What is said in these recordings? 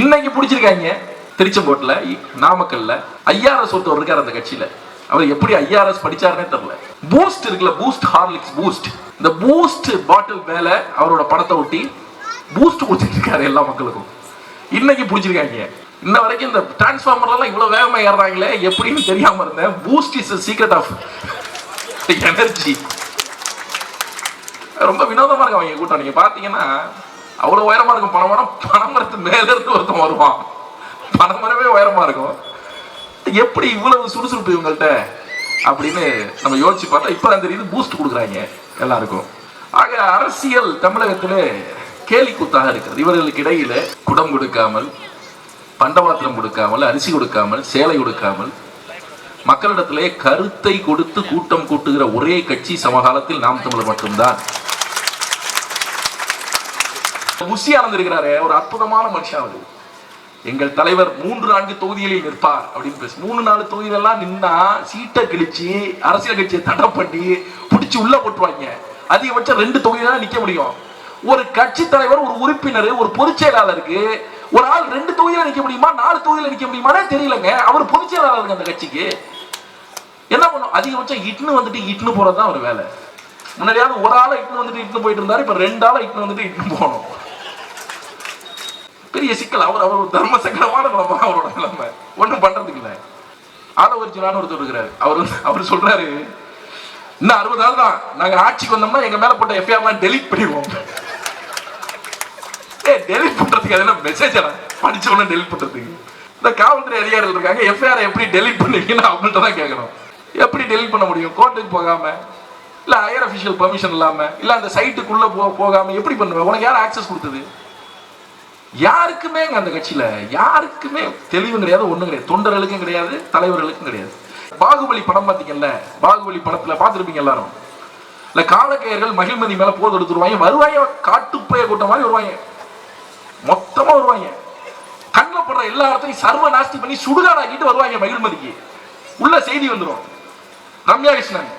இன்னைக்கு பிடிச்சிருக்காங்க திருச்செங்கோட்டுல, நாமக்கல்ல ஐஆர்எஸ் ஒருத்தர் இருக்காரு அந்த கட்சியில. அவர் எப்படி ஐஆர்எஸ் படிச்சாருன்னே தெரியல. பூஸ்ட் இருக்குல்ல, பூஸ்ட் ஹார்லிக்ஸ் பூஸ்ட், இந்த பூஸ்ட் பாட்டில் மேல அவரோட படத்தை ஒட்டி பூஸ்ட் கொடுத்துட்டு இருக்காரு எல்லா மக்களுக்கும். இன்னைக்கு பிடிச்சிருக்காங்க. இன்ன வரைக்கும் இந்த டிரான்ஸ்ஃபார்மர்லாம் இவ்வளவு வேகமா ஏறாங்களே எப்படின்னு தெரியாம இருந்தேன். Boost is secret of energy. ரொம்ப வினோதமா இருக்கும் அவங்க கூட்டம். நீங்க பாத்தீங்கன்னா அவ்வளவு உயரமா இருக்கும். பனைமரம், பனைமரத்து மேல இருந்து ஒருத்தன் வருவான். பனைமரமே உயரமா இருக்கும். எப்படி இவ்வளவு சுறுசுறுப்பு இவங்கள்ட்ட அப்படின்னு நம்ம யோசிச்சு பார்த்தா இப்ப தெரியுது பூஸ்ட் கொடுக்குறாங்க எல்லாருக்கும். ஆக அரசியல் தமிழகத்திலே கேலி கூத்தாக இருக்கிறது. இவர்களுக்கு இடையில குடம் கொடுக்காமல், பண்டபாத்திரம் கொடுக்காமல், அரிசி கொடுக்காமல், சேலை கொடுக்காமல் மக்களிடத்திலே கருத்தை கொடுத்து கூட்டம் கூட்டுகிற ஒரே கட்சி சமகாலத்தில் நாம் தமிழர் மட்டும்தான். முசி ஆனந்த் இருக்கிறாரு, ஒரு அற்புதமான மனுஷன். அவரு எங்கள் தலைவர் 3-4 தொகுதிகளில் நிற்பார் அப்படின்னு பேச. 3-4 தொகுதிகளெல்லாம் நின்னா சீட்டை கிழிச்சு அரசியல் கட்சியை தடை பண்ணி பிடிச்சி உள்ள போட்டுருவாங்க. அதிகபட்சம் 2 தொகுதியில நிக்க முடியும். ஒரு கட்சி தலைவர், ஒரு உறுப்பினர், ஒரு பொதுச் செயலாளருக்கு ஒரு ஆள் 2 தொகுதியில நிக்க முடியுமா, 4 தொகுதியில நிக்க முடியுமானே தெரியலங்க. அவர் பொதுச் செயலாளருக்கு அந்த கட்சிக்கு என்ன பண்ணும்? அதிகபட்சம் இட்னு வந்துட்டு இட்னு போறதுதான் அவர் வேலை. முன்னாடியாவது ஒரு ஆளை இட்னு வந்துட்டு இட்னு போயிட்டு இருந்தாரு, இப்ப 2 ஆளை இட்னு வந்துட்டு இட்னு போகணும். பெரிய சிக்கல். அவர் தர்ம சங்கடமான நிலைமை. அவரோட நிலைமை ஒன்றும் பண்றதுக்கு இல்லை. ஆதவர்ஜுனான்னு ஒருத்தர் இருக்கிறாரு. அவர் சொல்றாரு, இன்னும் 60 நாள் தான் நாங்க ஆட்சிக்கு வந்தோம்னா எங்க மேல போட்ட எஃப்ஐஆர்லாம் டெலீட் பண்ணிடுவோம். டெலீட் பண்றதுக்கு அதெல்லாம் மெசேஜ் படிச்ச உடனே டெலீட் பண்றதுக்கு இந்த காவல்துறை அதிகாரிகள் இருக்காங்க. எஃப்ஐஆர் எப்படி டெலீட் பண்ணுவீங்கன்னு அவங்கள்ட்ட தான் கேட்கணும். எப்படி டெலீட் பண்ண முடியும்? கோர்ட்டுக்கு போகாம, இல்ல ஹையர் அஃபிஷியல் பெர்மிஷன் இல்லாம, இல்ல அந்த சைட்டுக்குள்ள போகாம எப்படி பண்ணுவேன்? உனக்கு யார் ஆக்சஸ் கொடுத்தது? யாருக்குமே அந்த கட்சியில யாருக்குமே தெளிவு கிடையாது, ஒண்ணும் கிடையாது. தொண்டர்களுக்கும் கிடையாது, தலைவர்களுக்கும் கிடையாது. பாகுபலி படம் பார்த்தீங்கல்ல, பாகுபலி படத்துல பார்த்துருப்பீங்க எல்லாரும். இல்ல காலக்கையர்கள் மகிழ்மதி மேல போது எடுத்துருவாங்க. வருவாங்க, காட்டுப்பைய கூட்டம் மாதிரி வருவாங்க, மொத்தமா வருவாங்க. கண்ணில் படுற எல்லா இடத்தையும் சர்வ நாஸ்தி பண்ணி சுடுகாடாக்கிட்டு வருவாங்க. மகிழ்மதிக்கு உள்ள செய்தி வந்துடும். ரம்யா கிருஷ்ணன்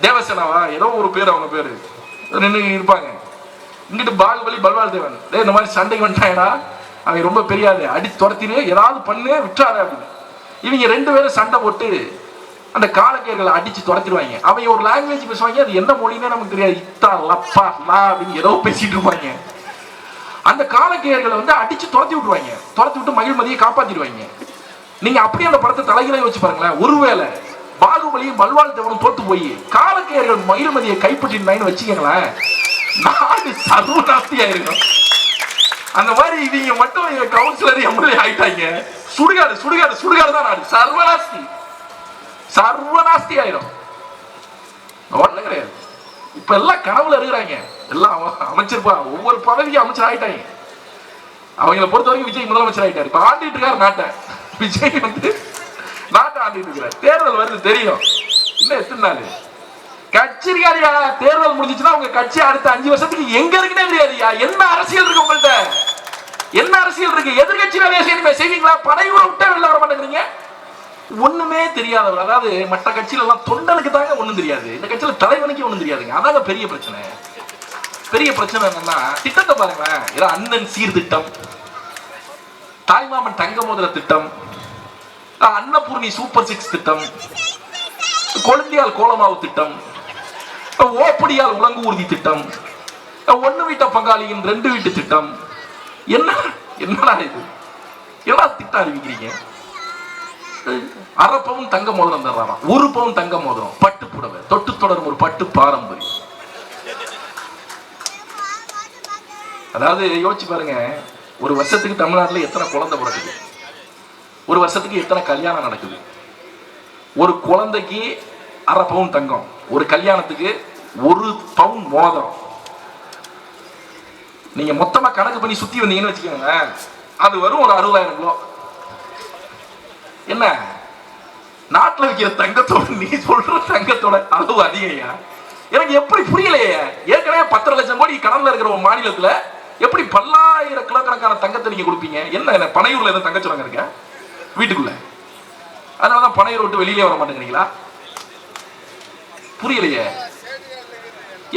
தேவசேனாவா ஏதோ ஒரு பேர், அவங்க பேரு நின்று இருப்பாங்க. இங்கிட்டு பாகுபலி பல்வாள் தேவன், இந்த மாதிரி சண்டைக்கு வந்துட்டாங்கடா, அவன் ரொம்ப பெரியாது, அடி துரத்தினு ஏதாவது பண்ணு விட்டுறாரு அப்படின்னு. இவங்க 2 பேரும் சண்டை போட்டு அந்த காலக்கையர்களை அடிச்சு துரத்திடுவாங்க. அவங்க ஒரு லாங்குவேஜ் பேசுவாங்க, அது என்ன மொழின்னே நமக்கு தெரியாது. இத்தா லப்பா லா அப்படின்னு ஏதோ பேசிட்டு இருப்பாங்க. அந்த காலக்கையர்களை வந்து அடிச்சு துரத்தி விட்டுருவாங்க. துரத்தி விட்டு மகிழ்மதியை காப்பாத்திடுவாங்க. நீங்க அப்படியே அந்த படத்தை தலைகளை வச்சு பாருங்களேன். ஒருவேளை பாகுபலியும் பல்வாள் தேவனும் தோத்து போய் காலக்கையர்கள் மகிழ்மதியை கைப்பற்றினாங்கன்னு வச்சுக்கங்களேன், நாடு சர்வநாஸ்தி ஆயிருக்கும். அந்த மாதிரி இவங்க மட்டும் கவுன்சிலர் எம்எல்ஏ ஆயிட்டாங்க. சுடுகாடு சுடுகாடு சுடுகாடு தான் நாடு. சர்வநாஸ்தி சர்வநாஸ்தி ஆயிரும். ஒண்ணும் கிடையாது. இப்ப எல்லாம் கனவுல இருக்கிறாங்க. எல்லாம் அமைச்சிருப்பா, ஒவ்வொரு பதவிக்கு அமைச்சர் ஆயிட்டாங்க. அவங்களை பொறுத்த வரைக்கும் விஜய் முதலமைச்சர் ஆயிட்டாரு. இப்ப ஆண்டிட்டு இருக்காரு நாட்டை. விஜய் வந்து நாட்டை ஆண்டிட்டு இருக்கிறார். தேர்தல் வருது தெரியும். இன்னும் எத்தனை நாள் கட்சியா? தேர்தல் முடிஞ்சிச்சுன்னா உங்க கட்சி அடுத்த 5 வருஷத்துக்கு எங்க இருக்குன்னே தெரியாதுயா. என்ன அரசியல் இருக்கு உங்கள்ட்ட? என்ன அரசியல் இருக்கு? எதிர்கட்சி வேலையை செய்வீங்களா? படையூரை விட்டே வெளில வர மாட்டேங்கிறீங்க. ஒண்ணுமே தெரியாதவர். அதாவது மற்ற கட்சியில எல்லாம் தொண்டனுக்கு தாங்க ஒண்ணும் தெரியாது. இந்த கட்சியில தலைவனுக்கு ஒண்ணும் தெரியாதுங்க. அதாங்க பெரிய பிரச்சனை. பெரிய பிரச்சனை என்னன்னா, திட்டத்தை பாருங்களேன். ஏதோ அண்ணன் சீர்திட்டம், தாய்மாமன் தங்க மோதிர திட்டம், அன்னபூர்ணி சூப்பர் 6 திட்டம், கொழுந்தியால் கோலமாவு திட்டம், ஓப்படியால் உலங்கு ஊர்தி திட்டம், 1 வீட்ட பங்காளியின் 2 வீட்டு திட்டம். என்னடா இது? எல்லாம் திட்டம் அறிவிக்கிறீங்க. அரை பவுன் தங்க மோதிரம் தர்றாராம், 1 பவுன் தங்க மோதிரம், பட்டு புடவை, தொட்டு தொடரும் ஒரு பட்டு பாரம்பரியம். அதாவது யோசிச்சு பாருங்க, ஒரு வருஷத்துக்கு தமிழ்நாட்டில் எத்தனை குழந்தை பிறக்குது? ஒரு வருஷத்துக்கு எத்தனை கல்யாணம் நடக்குது? ஒரு குழந்தைக்கு அரை பவுன் தங்கம், ஒரு கல்யாணத்துக்கு 1 பவுன் மோதிரம். நீங்க மொத்தமா கணக்கு பண்ணி சுத்தி வந்தீங்கன்னு வச்சுக்கோங்க, அது வரும் ஒரு 60,000 கிலோ. என்ன நாட்டில் வைக்கிற தங்கத்தோட நீ சொல்ற தங்கத்தோட அளவு அதிகம்யா? எனக்கு எப்படி புரியலையே. ஏற்கனவே 10 லட்சம் கோடி கடன்ல இருக்கிற ஒரு மாநிலத்துல எப்படி பல்லாயிரம் கிலோ கணக்கான தங்கத்தை நீங்க கொடுப்பீங்க? என்ன பனையூர்ல எதுவும் தங்கச்சுரங்க இருக்க வீட்டுக்குள்ள? அதனாலதான் பனையூர் விட்டு வெளியிலே வர மாட்டேங்கிறீங்களா? புரியலையே.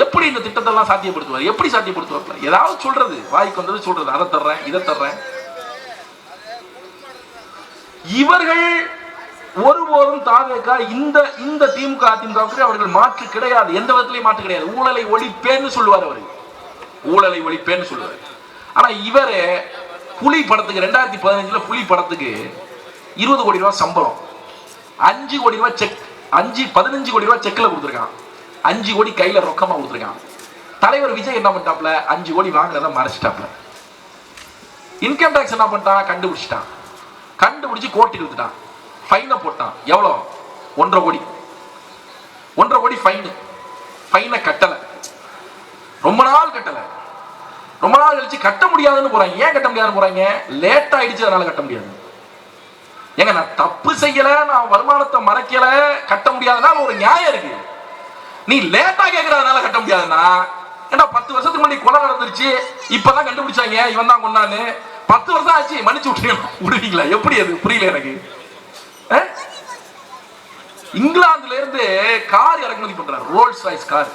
எப்படி இந்த திட்டத்தை எல்லாம் சாத்தியப்படுத்துவார்? எப்படி சாத்தியப்படுத்துவார்? ஏதாவது சொல்றது, வாய்க்கு வந்தது சொல்றது, அதை தர்றேன் இதை தர்றேன். இவர்கள் ஒருபோதும் தாவேகா இந்த திமுக அதிமுக அவர்கள் மாற்று கிடையாது, எந்த விதத்திலையும் மாற்று கிடையாது. ஊழலை ஒழிப்பேன்னு சொல்லுவார் அவர், ஊழலை ஒழிப்பேன்னு சொல்லுவார். ஆனா இவரு புலி படத்துக்கு 2015 புலி படத்துக்கு 20 கோடி ரூபாய் சம்பளம், 5 கோடி ரூபாய் செக், 15 கோடி ரூபாய் செக்ல கொடுத்துருக்கான், 5 கோடி கையில ரொக்கமா கொடுத்துருக்கான். தலைவர் விஜய் என்ன பண்ணிட்டாப்ல, 5 கோடி வாங்குறத மறைச்சிட்டாப்ல. இன்கம் டாக்ஸ் என்ன பண்ணிட்டான், கண்டுபிடிச்சிட்டான், கண்டுபிடிச்சு கோர்ட்டுக்கு இழுத்துட்டான், ஃபைனை போட்டான். எவ்வளோ? 1.5 கோடி, 1.5 கோடி ஃபைனு. ஃபைனை கட்டலை, ரொம்ப நாள் கட்டலை, ரொம்ப நாள் கழிச்சு கட்ட முடியாதுன்னு போறாங்க. ஏன் கட்ட முடியாதுன்னு போறாங்க? லேட் ஆயிடுச்சு, அதனால கட்ட முடியாது. ஏங்க நான் தப்பு செய்யல, நான் வருமானத்தை மறைக்கல, கட்ட முடியாதுனால ஒரு நியாயம் இருக்கு. நீ லேட்டா கேட்கறதுனால கட்ட முடியாதுன்னா, ஏன்னா 10 வருஷத்துக்கு முன்னாடி கொலை நடந்துருச்சு, இப்பதான் கண்டுபிடிச்சாங்க இவன் தான் கொண்டான்னு, 10 வருஷம் ஆச்சு, மன்னிச்சு விடுவீங்களா? எப்படி அது புரியல எனக்கு. இங்கிலாந்துல இருந்து கார் இறக்குமதி பண்றாரு, ரோல்ஸ் ராய்ஸ் கார்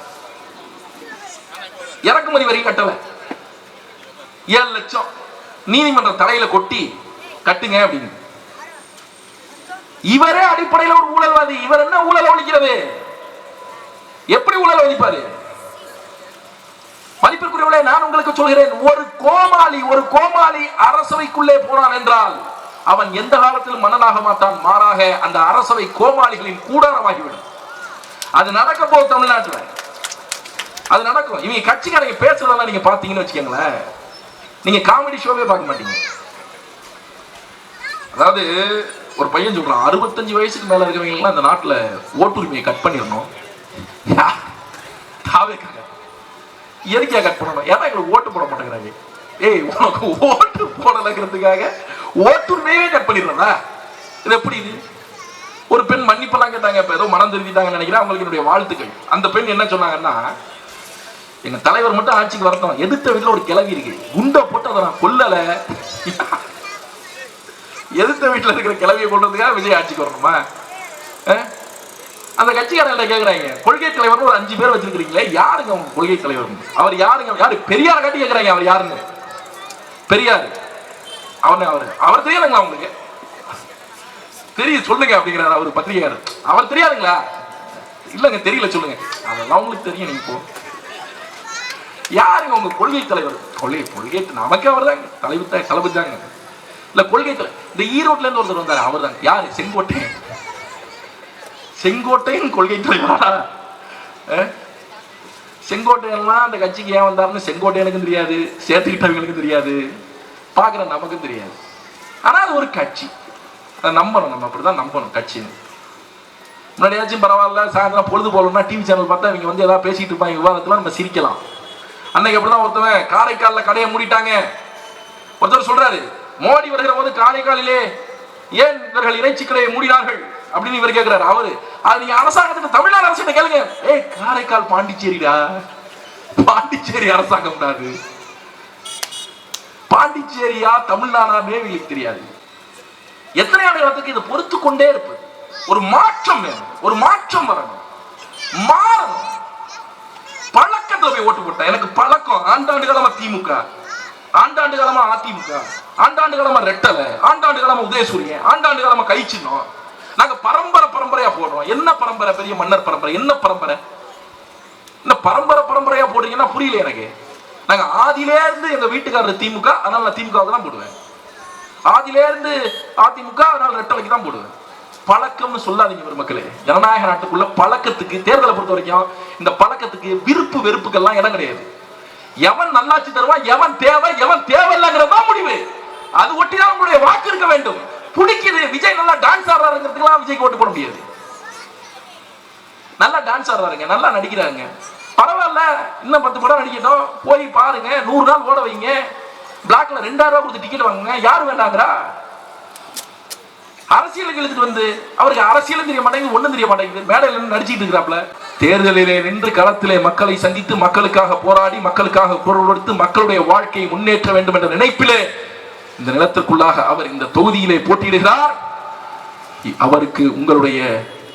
இறக்குமதி வரி கட்டல, 7 லட்சம் நீதிமன்ற தலையில கொட்டி கட்டுங்க அப்படின்னு. இவரே அடிப்படையில் ஒரு ஊழல்வாதி. இவர் என்ன ஊழல் ஒழிக்கிறது? எப்படி ஊழல் ஒழிப்பாரு? மதிப்பிற்குரியவர்களே, நான் உங்களுக்கு சொல்கிறேன், ஒரு கோமாளி அரசவைக்குள்ளே போனான் என்றால் அவன் எந்த காலத்திலும் மன்னனாக மாட்டான். மாறாக அந்த அரசவை கோமாளிகளின் கூடாரமாகிவிடும். அது நடக்க போகுது தமிழ்நாட்டில், அது நடக்கும். இவங்க கட்சிக்காரங்க பேசுறதெல்லாம் நீங்க பாத்தீங்கன்னு வச்சுக்கோங்களேன், நீங்க காமெடி ஷோவே பார்க்க மாட்டீங்க. அதாவது ஒரு பையன் சொல்றான், 65 வயசுக்கு மேல இருக்கிறவங்க அந்த நாட்டுல ஓட்டுரிமையை கட் பண்ணிடணும். எதுக்கா கட் பண்ணணும்? ஏன்னா எங்களுக்கு ஓட்டு போட மாட்டேங்கிறாங்க. ஏய், உனக்கு ஓட்டு போடலங்கிறதுக்காக ஓட்டுரிமையே கட் பண்ணிடுறதா? இது எப்படி? இது ஒரு பெண் மன்னிப்பெல்லாம் கேட்டாங்க, இப்ப ஏதோ மனம் திரும்பிட்டாங்கன்னு நினைக்கிறேன். அவங்களுக்கு என்னுடைய வாழ்த்துக்கள். அந்த பெண் என்ன சொன்னாங்கன்னா, எங்க தலைவர் மட்டும் ஆட்சிக்கு வரட்டும், எதிர்த்த வீட்டுல ஒரு கிளவி இருக்கு, குண்டை போட்டு அதை நான் கொல்லல, எதிர்த்த வீட்டுல இருக்கிற கிளவியை கொண்டதுக்காக விஜய் ஆட்சிக்கு வரணுமா? அந்த கட்சிக்காரங்க கேட்கறாங்க, கொள்கை தலைவர் ஒரு 5 பேர் வச்சிருக்கீங்களே, யாருங்க உங்க கொள்கை தலைவர்? அவர் யாருங்க? யாரு? பெரியார் காட்டி கேட்கறாங்க. அவர் யாருன்னு? பெரியார். அவர் தெரியாதுங்களா உங்களுக்கு? தெரியும், சொல்லுங்க அப்படிங்கிறார் அவர் பத்திரிகையாளர். அவர் தெரியாதுங்களா? இல்லங்க தெரியல, சொல்லுங்க. அதெல்லாம் உங்களுக்கு தெரியும். நீங்க போ, யாருங்க உங்க கொள்கை தலைவர்? கொள்கை நமக்கு அவர் தாங்க, தளபதி தாங்க. இல்ல கொள்கை தலைவர் இந்த ஈரோட்ல இருந்து ஒருத்தர் வந்தாரு, அவர் தாங்க. யாரு? செங்கோட்டையன் கொள்கை தலைவரா? செங்கோட்டையெல்லாம் அந்த கட்சிக்கு ஏன் வந்தாருன்னு செங்கோட்டையனுக்கும் தெரியாது, சேர்த்துக்கிட்டவங்களுக்கும் தெரியாது, பார்க்குற நமக்கும் தெரியாது. ஆனால் அது ஒரு கட்சி, அதை நம்பணும். நம்ம அப்படிதான் நம்பணும் கட்சின்னு. முன்னாடியாச்சும் பரவாயில்ல, சாயந்தரம் பொழுது போகணும்னா டிவி சேனல் பார்த்தா இவங்க வந்து ஏதாவது பேசிட்டு இருப்பாங்க, விவாதத்தில் நம்ம சிரிக்கலாம். அன்னைக்கு அப்படிதான் ஒருத்தவன் காரைக்காலில் கடையை மூடிட்டாங்க. ஒருத்தர் சொல்றாரு, மோடி வருகிற போது காரைக்காலிலே ஏன் இவர்கள் இறைச்சி கடையை மூடினார்கள் அப்படின்னு இவர் கேட்கிறாரு. அவரு அது நீங்க அரசாங்கத்துக்கு, தமிழ்நாடு அரசு கேளுங்க. ஏய், காரைக்கால் பாண்டிச்சேரிடா, பாண்டிச்சேரி அரசாங்கம் கூடாது. பாண்டிச்சேரியா தமிழ்நாடாமே இவங்களுக்கு தெரியாது. எத்தனை ஆண்டுகளுக்கு இதை பொறுத்து கொண்டே இருப்பது? ஒரு மாற்றம் வேணும், ஒரு மாற்றம் வரணும், மாறணும். பழக்கத்துல போய் ஓட்டு போட்டா எனக்கு பழக்கம். ஆண்டாண்டு காலமா திமுக, ஆண்டாண்டு காலமா அதிமுக, ஆண்டாண்டு காலமா ரெட்டலை, ஆண்டாண்டு காலமா உதயசூரியன், ஆண்டாண்டு காலமா கைச்சின்னோம். நாங்க பரம்பரையா போடுறோம். என்ன பரம்பரை? பெரிய மன்னர் பரம்பரை. என்ன பரம்பரை? இந்த பரம்பரையா போடுறீங்கன்னா புரியல எனக்கு. நாங்க ஆதியிலே இருந்து எங்க வீட்டுக்காரர் திமுக, அதனால நான் திமுகவுக்கு தான் போடுவேன். ஆதியிலே இருந்து அதிமுக, அதனால ரெட்டலைக்கு தான் போடுவேன். பழக்கம்னு சொல்லாதீங்க பெருமக்களே. ஜனநாயக நாட்டுக்குள்ள பழக்கத்துக்கு, தேர்தலை பொறுத்த வரைக்கும் இந்த பழக்கத்துக்கு விருப்பு வெறுப்புக்கெல்லாம் இடம் கிடையாது. எவன் நல்லாட்சி தருவான், எவன் தேவையில்லைங்கிறதா முடிவு. அது ஒட்டிதான் உங்களுடைய வாக்கு இருக்க வேண்டும். பிடிக்குது, விஜய் நல்லா டான்ஸ் ஆடுறாருங்கிறதுக்கெல்லாம் விஜய்க்கு ஓட்டு போட முடியாது. நல்லா டான்ஸ் ஆடுறாருங்க, நல்லா நடிக்கிறாருங்க, பரவாயில்ல, இன்னும் 10 படம் நடிக்கட்டும், போய் பாருங்க, 100 நாள் ஓட வைங்க, பிளாக்ல 2000 ரூபாய் கொடுத்து டிக்கெட் வாங்குங்க, யாரு வேண்டாங்கிறா? அரசியலுக்கு இழுத்துட்டு வந்து அவருக்கு அரசியலும் தெரிய மாட்டேங்குது, ஒண்ணும் தெரிய மாட்டேங்குது, மேடையில் நடிச்சுட்டு இருக்கிறாப்ல. தேர்தலிலே நின்று களத்திலே மக்களை சந்தித்து மக்களுக்காக போராடி மக்களுக்காக குரல் கொடுத்து மக்களுடைய வாழ்க்கையை முன்னேற்ற வேண்டும் என்ற நினைப்பிலே இந்த நிலத்திற்குள்ளாக அவர் இந்த தொகுதியிலே போட்டியிடுகிறார். அவருக்கு உங்களுடைய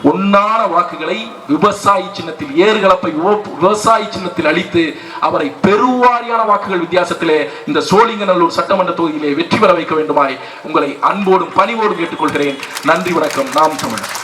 பொன்னான வாக்குகளை விவசாயி சின்னத்தில் ஏறுகலப்பை விவசாயி சின்னத்தில் அளித்து அவரை பெருவாரியான வாக்குகள் வித்தியாசத்திலே இந்த சோழிங்கநல்லூர் சட்டமன்ற தொகுதியிலே வெற்றி பெற வைக்க வேண்டுமாய் உங்களை அன்போடும் பணிவோடும் கேட்டுக்கொள்கிறேன். நன்றி, வணக்கம். நாம் தமிழர்.